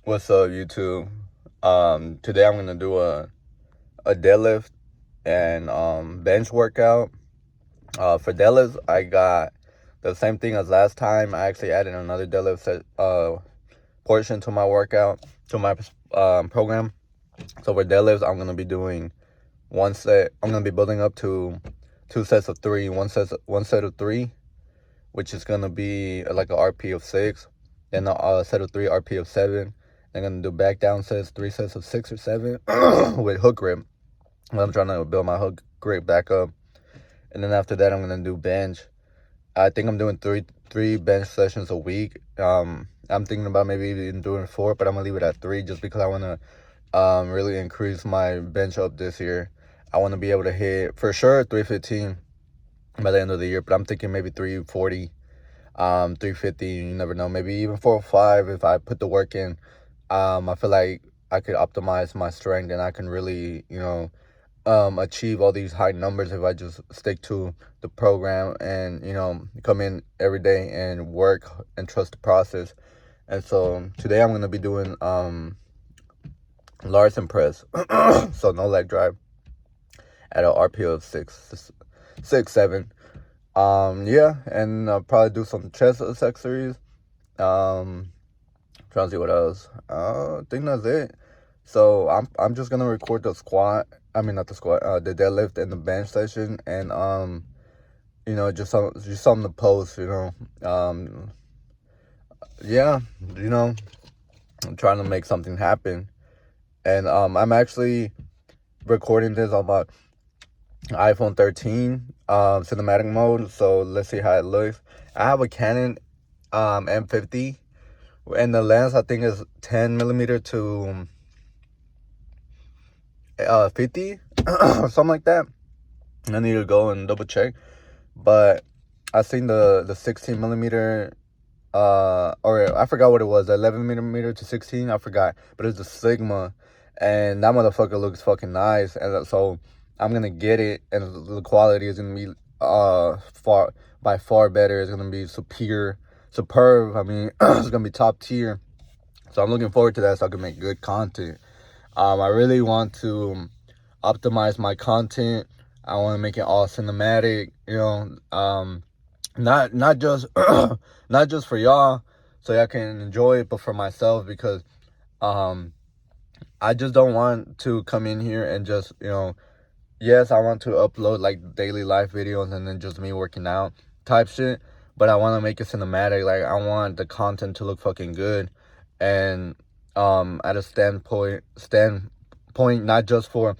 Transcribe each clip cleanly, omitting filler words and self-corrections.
What's up, YouTube? Today I'm gonna do a deadlift and bench workout. For deadlifts, I got the same thing as last time. I actually added another deadlift portion to my workout, to my program. So for deadlifts, I'm gonna be doing one set. I'm gonna be building up to 2 sets of three. One set of three, which is gonna be like a RP of 6, then a set of 3 RP of 7. I'm gonna do back down sets, 3 sets of 6 or 7 with hook grip. I'm trying to build my hook grip back up, and then after that, I'm gonna do bench. I think I'm doing three bench sessions a week. I'm thinking about maybe even doing 4, but I'm gonna leave it at 3 just because I wanna really increase my bench up this year. I want to be able to hit for sure 315 by the end of the year, but I'm thinking maybe 340, 350. You never know. Maybe even 405 if I put the work in. I feel like I could optimize my strength, and I can really, achieve all these high numbers if I just stick to the program and, come in every day and work and trust the process. And so today I'm going to be doing Larson press, so no leg drive at an RP of 6, 7. Yeah, and I'll probably do some chest accessories. Trying to see what else. I think that's it. So I'm just gonna record the squat. I mean, not the squat. The deadlift and the bench session, and just something to post. Yeah, I'm trying to make something happen, and I'm actually recording this on my iPhone 13 cinematic mode. So let's see how it looks. I have a Canon M50. And the lens, I think, is 10 millimeter to 50 or something like that. I need to go and double check. But I seen the 16 millimeter, or I forgot what it was, 11 millimeter to 16, I forgot. But it's a Sigma, and that motherfucker looks fucking nice. And so I'm going to get it, and the quality is going to be by far better. It's going to be superb. I mean, it's gonna be top tier. So I'm looking forward to that, so I can make good content. I really want to optimize my content. I want to make it all cinematic, not just not just for y'all so y'all can enjoy it, but for myself, because I just don't want to come in here and just, yes, I want to upload like daily life videos and then just me working out type shit. But I want to make it cinematic. Like, I want the content to look fucking good. And at a standpoint, not just for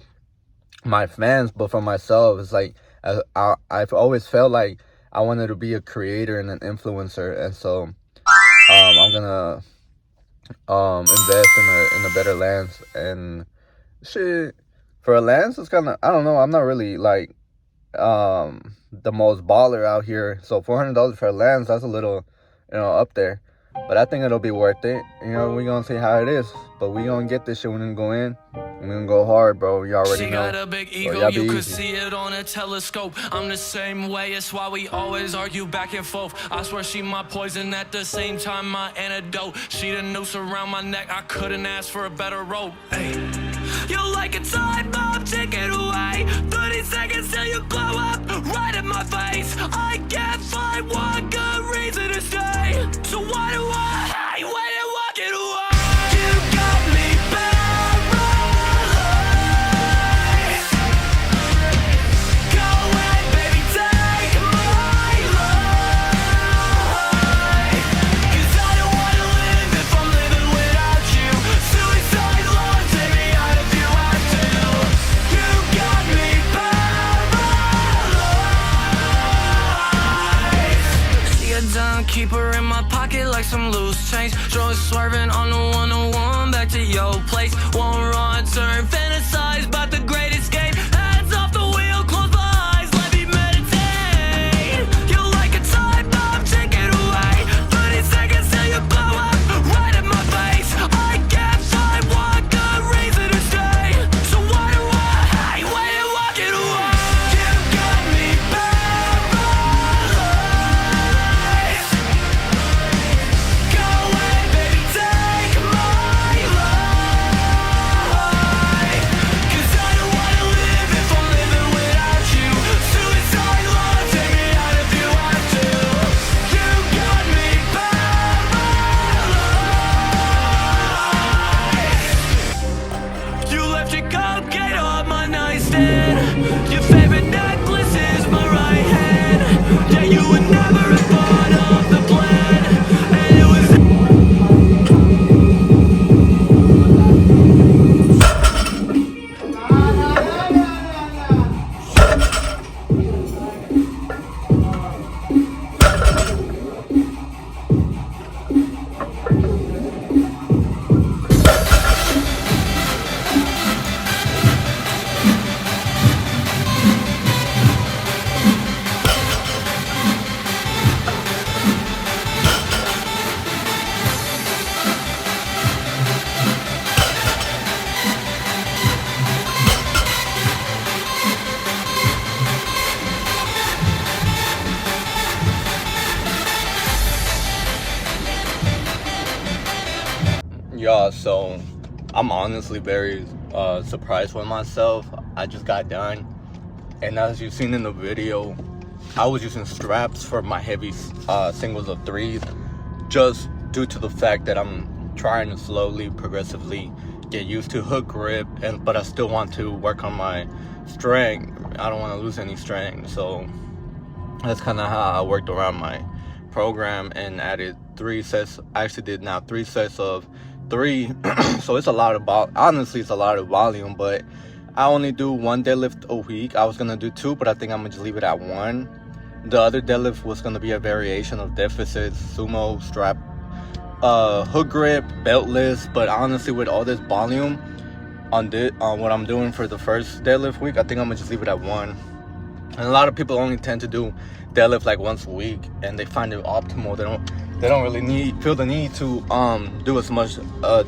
my fans, but for myself. It's like, I've always felt like I wanted to be a creator and an influencer. And so I'm going to invest in a better lens. And shit, for a lens, it's kind of, I don't know. I'm not really like the most baller out here, so $400 for a lens, that's a little up there, but I think it'll be worth it. We're gonna see how it is, but we gonna get this shit when we go in. We're gonna go hard, bro. You already know. She got a big ego, you could see it on a telescope. I'm the same way, it's why we always argue back and forth. I swear she my poison, at the same time my antidote. She the noose around my neck, I couldn't ask for a better rope. Hey. You're like a time bomb, take it away. 30 seconds till you blow up, right in my face. I can't find one good reason to stay. So why do I wait and walk it away? You got me paralyzed. Go ahead, baby, take my life. 'Cause I don't wanna live if I'm living without you. Suicide love, take me out if you have to. You got me paralyzed. See a dime, keep her in my pocket like some loose change. Drone swerving on the 101 back to your place. One wrong turn, fantasize about the great escape. Hands off the wheel, close my eyes, let me meditate. You're like a time bomb, take it away. 30 seconds till you blow up, right in my face. I can't find one good reason to stay. So why do I wait and walk it away? You got me paralyzed. Go ahead, baby, take my Yeah, so I'm honestly very surprised with myself. I just got done, and as you've seen in the video, I was using straps for my heavy singles of threes, just due to the fact that I'm trying to slowly, progressively get used to hook grip, but I still want to work on my strength. I don't want to lose any strength, so that's kind of how I worked around my program and added 3 sets. I actually did now 3 sets of 3. So it's a lot of honestly, it's a lot of volume, but I only do 1 deadlift a week. I was gonna do 2, but I think I'm gonna just leave it at 1. The other deadlift was gonna be a variation of deficits, sumo, strap, hook grip, beltless. But honestly, with all this volume on what I'm doing for the first deadlift week, I think I'm gonna just leave it at 1. And a lot of people only tend to do deadlift like once a week, and they find it optimal. They don't really feel the need to do as much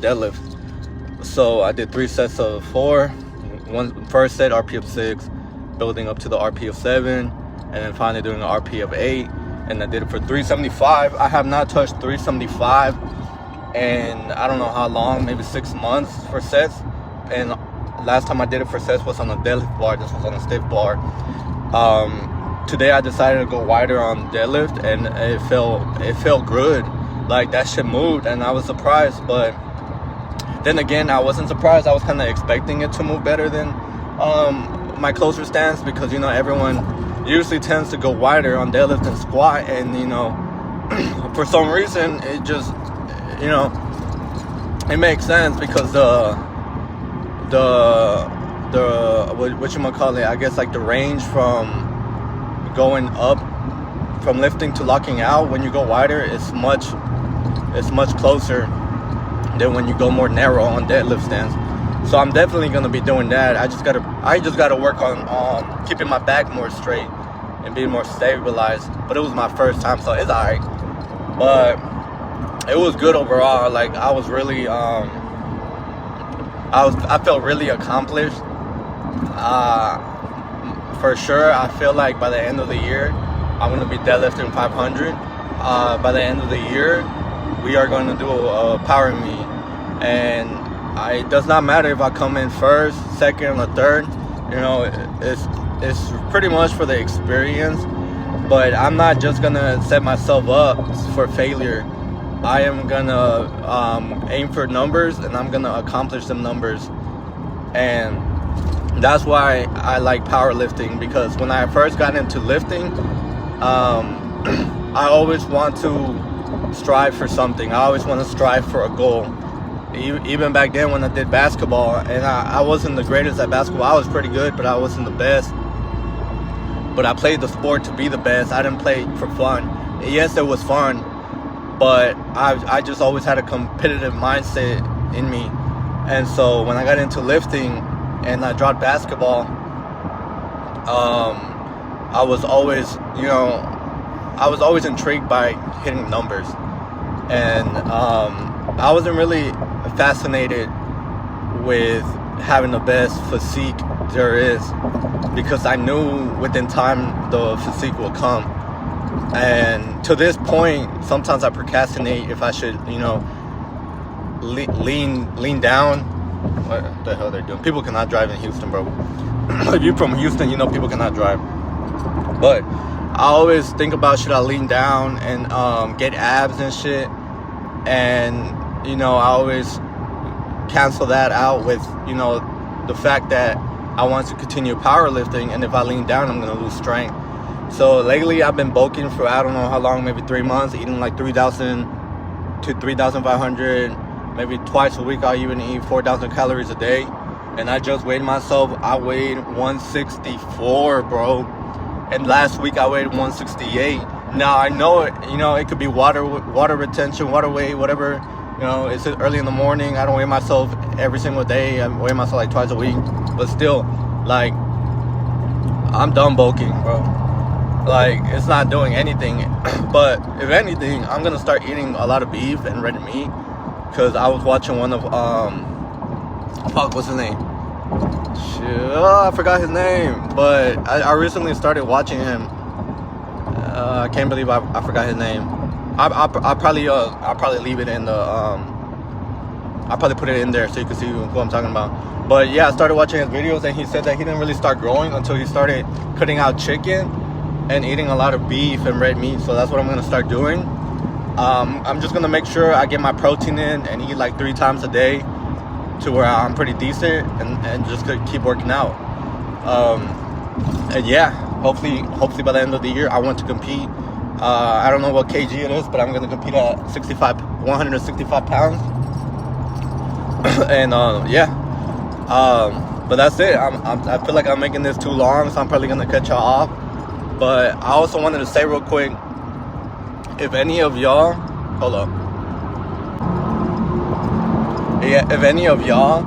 deadlift. So I did 3 sets of 4. First set RP of 6, building up to the RP of 7, and then finally doing an RP of 8. And I did it for 375. I have not touched 375 and I don't know how long, maybe 6 months for sets. And last time I did it for sets was on a deadlift bar. This was on a stiff bar. Today I decided to go wider on deadlift, and it felt good. Like, that shit moved, and I was surprised. But then again, I wasn't surprised. I was kind of expecting it to move better than my closer stance, because everyone usually tends to go wider on deadlift and squat, and for some reason it just it makes sense, because I guess, like, the range from going up from lifting to locking out when you go wider is much closer than when you go more narrow on deadlift stance. So I'm definitely gonna be doing that. I just gotta work on keeping my back more straight and being more stabilized. But it was my first time, so it's alright. But it was good overall. Like, I was really I felt really accomplished. For sure, I feel like by the end of the year, I'm going to be deadlifting 500. By the end of the year, we are going to do a power meet. And it does not matter if I come in first, second, or third. It's pretty much for the experience. But I'm not just going to set myself up for failure. I am going to aim for numbers, and I'm going to accomplish them numbers. And that's why I like powerlifting, because when I first got into lifting, I always want to strive for something. I always want to strive for a goal. Even back then when I did basketball, and I wasn't the greatest at basketball. I was pretty good, but I wasn't the best. But I played the sport to be the best. I didn't play for fun. Yes, it was fun, but I just always had a competitive mindset in me. And so when I got into lifting and I dropped basketball, I was always intrigued by hitting numbers, and I wasn't really fascinated with having the best physique there is, because I knew within time the physique will come. And to this point, sometimes I procrastinate if I should, lean down. What the hell they're doing? People cannot drive in Houston, bro. If you're from Houston, people cannot drive. But I always think about, should I lean down and get abs and shit? And I always cancel that out with the fact that I want to continue powerlifting, and if I lean down, I'm gonna lose strength. So lately I've been bulking for I don't know how long, maybe 3 months, eating like 3,000 to 3,500. Maybe twice a week I'll even eat 4,000 calories a day. And I just weighed myself. I weighed 164, bro. And last week I weighed 168. Now I know it, it could be water retention, water weight, whatever. It's early in the morning. I don't weigh myself every single day. I weigh myself like twice a week. But still, like, I'm done bulking, bro. Like, it's not doing anything. But if anything, I'm gonna start eating a lot of beef and red meat, because I was watching one of what's his name? Shit, I forgot his name. But I recently started watching him. I can't believe I forgot his name. I'll probably leave it in the I'll probably put it in there so you can see who I'm talking about. But yeah, I started watching his videos, and he said that he didn't really start growing until he started cutting out chicken and eating a lot of beef and red meat. So that's what I'm gonna start doing. I'm just gonna make sure I get my protein in and eat like 3 times a day to where I'm pretty decent, and just gonna keep working out. And yeah, hopefully by the end of the year I want to compete. I don't know what kg it is, but I'm gonna compete at 165 pounds. And yeah, but that's it. I feel like I'm making this too long, so I'm probably gonna cut y'all off. But I also wanted to say real quick, if any of y'all, hold up. Yeah, if any of y'all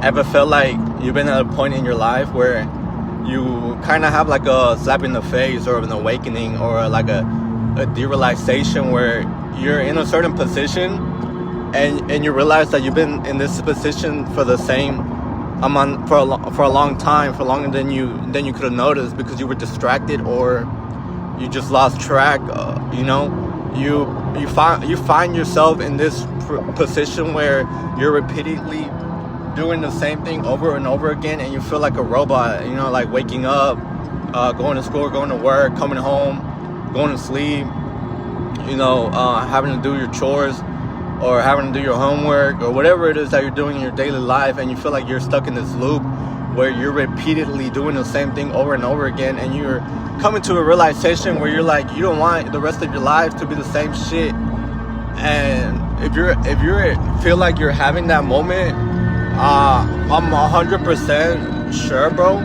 ever felt like you've been at a point in your life where you kind of have like a slap in the face or an awakening or like a derealization where you're in a certain position and you realize that you've been in this position for the same amount for a long time, for longer than you could have noticed, because you were distracted or you just lost track. You know, you find yourself in this position where you're repeatedly doing the same thing over and over again, and you feel like a robot. You know, like waking up, going to school, going to work, coming home, going to sleep. You know, having to do your chores or having to do your homework or whatever it is that you're doing in your daily life, and you feel like you're stuck in this loop where you're repeatedly doing the same thing over and over again, and you're coming to a realization where you're like, you don't want the rest of your life to be the same shit. And if you feel like you're having that moment, I'm 100% sure, bro,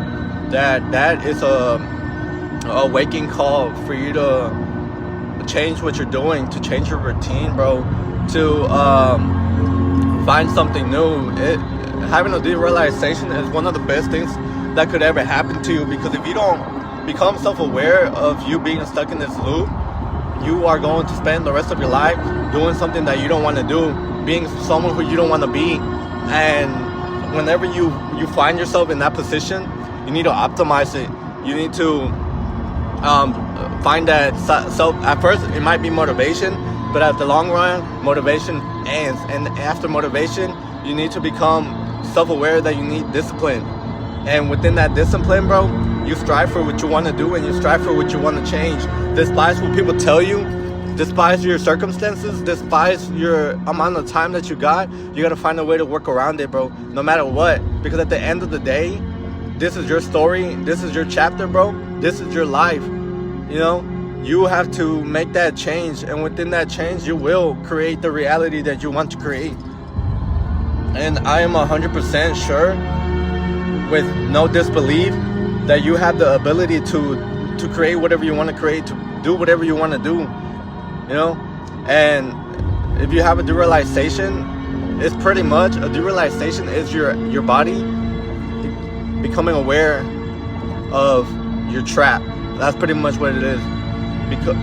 that is a waking call for you to change what you're doing, to change your routine, bro, to find something new. Having a derealization is one of the best things that could ever happen to you, because if you don't become self-aware of you being stuck in this loop, you are going to spend the rest of your life doing something that you don't want to do, being someone who you don't want to be. And whenever you find yourself in that position, you need to optimize it. You need to find that self. At first it might be motivation, but at the long run, motivation ends. And after motivation, you need to become self-aware that you need discipline. And within that discipline, bro, you strive for what you want to do, and you strive for what you want to change. Despise what people tell you, despise your circumstances, despise your amount of time that you got to find a way to work around it, bro, no matter what. Because at the end of the day, this is your story, this is your chapter, bro, this is your life. You know, you have to make that change, and within that change, you will create the reality that you want to create. And I am 100% sure, with no disbelief, that you have the ability to create whatever you want to create, to do whatever you want to do, you know. And if you have a derealization, it's pretty much a derealization is your body becoming aware of your trap. That's pretty much what it is.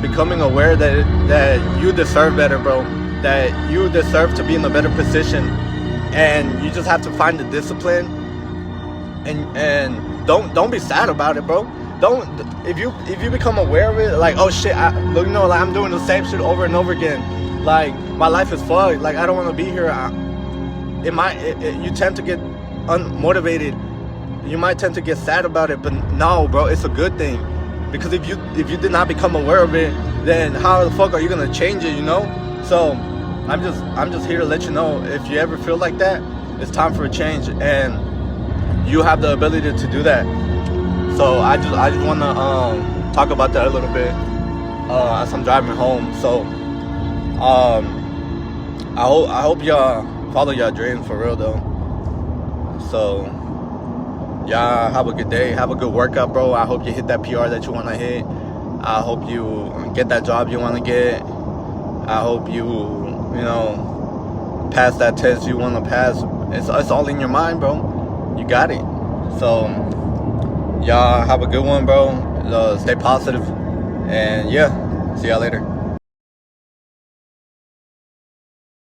Becoming aware that you deserve better, bro, that you deserve to be in a better position, and you just have to find the discipline. And don't be sad about it, bro. If you become aware of it, like, oh shit, like, I'm doing the same shit over and over again, like my life is fucked, like I don't want to be here. You tend to get unmotivated. You might tend to get sad about it, but no, bro, it's a good thing, because if you did not become aware of it, then how the fuck are you gonna change it, you know? So I'm just here to let you know, if you ever feel like that, it's time for a change, and you have the ability to do that. So I just want to talk about that a little bit as I'm driving home. So I hope y'all follow y'all dreams for real though. So y'all have a good day, have a good workout, bro. I hope you hit that PR that you want to hit. I hope you get that job you want to get. I hope you pass that test you want to pass. It's all in your mind, bro. You got it. So y'all have a good one, bro. Stay positive, and yeah, see y'all later.